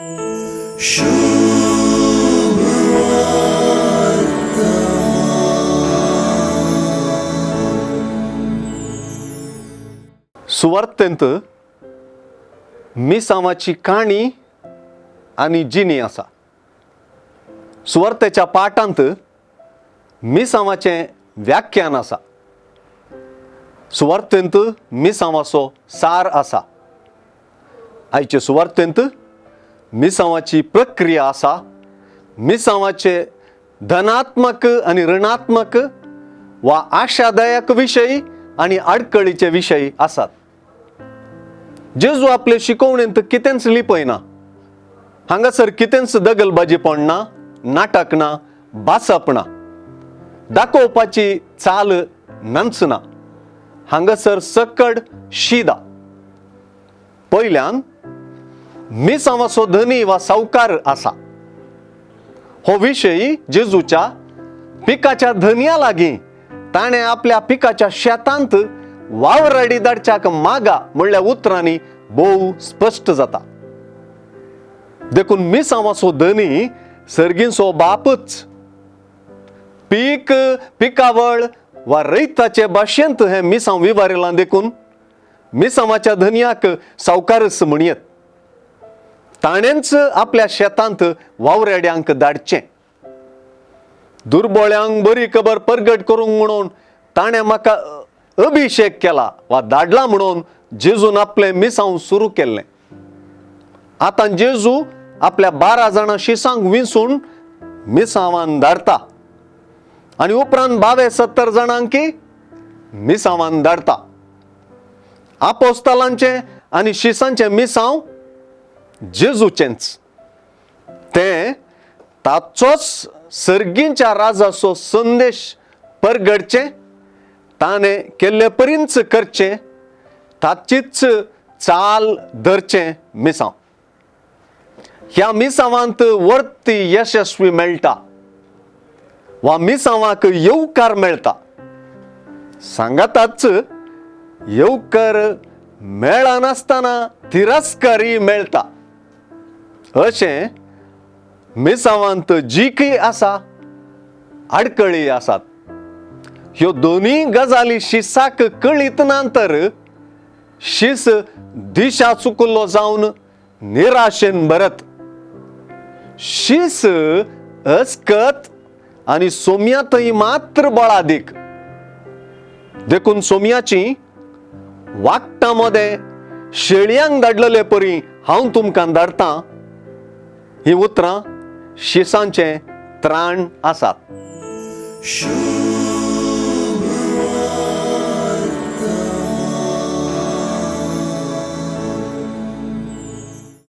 सुवार्थेंत मिसावाची काणी आणि जिनी आसा. सुवार्थेच्या पाठांत मिसावाचें व्याख्यान आसा. सुवार्थेंत मिसावाचो सार आसा. आयचे सुवार्थेंत मिसावाची प्रक्रिया आसा. मिसावाचे धनात्मक आणि ऋणात्मक वा आशादायक विशय आणि आडकळीचे विशय आसात. जेजू आपले शिकवणेंत कितेंच लिपयना. हांगासर कितेंच दगलबाजीपण ना, नाटक ना, भासप ना, दाखोवपाची चाल नंचना. हांगासर सकड शिदा. पयल्यान मिसावाचो धनी वा सावकार आसा. हो विशय जेजूच्या पिकाच्या धनिया लागीं ताणें आपल्या पिकाच्या शेतांत वावराडी धाडच्याक मागा म्हणल्या उतरांनी भोव स्पश्ट जाता. देखून मिसावाचो धनी सर्गींचो बापच. पीक, पिकावळ वा रैताचे भाशेंत हें मिसांव विवारिलां देखून मिसावाच्या धनयाक सावकारच म्हणयत. ताणेंच आपल्या शेतांत वावराड्यांक धाडचें. दुर्बळ्यांक बरी खबर परगट करूंक म्हणून ताणें म्हाका अभिषेक केला वा धाडला म्हणून जेजून आपलें मिसांव सुरू केल्लें. आतां जेजू आपल्या 12 जाणां शिसांक विंचून मिसावान धाडटा आनी उपरांत 22-70 जाणांकी मिसावान धाडटा. आपोस्तालांचे आनी शिसांचे मिसांव जेजूचेंच. तें ताचोच सर्गींच्या राजाचो संदेश परगडचें, ताणें केल्ले परींच करचें, ताचीच चाल धरचें मिसांव. ह्या मिसावांत वर्ती यशस्वी मेळटा वा मिसावांक येवकार मेळटा. सांगाताच येवकार मेळनासतना तिरस्कारी मेळटा. अशें मिसावांत जिकी आसा, आडकळी आसात. ह्यो दोनी गजाली शिसाक कळीत ना तर शिस दिशा चुकलो जावन निराशेन भरत. शिस अस्कत आनी सोम्यातय मात्र बळादीक. देखून सोम्याची वागटा मध्ये शेळयांक धाडलेले परी हांव तुमकां धाडटां. ही उतरां शिसांचे त्राण आसात.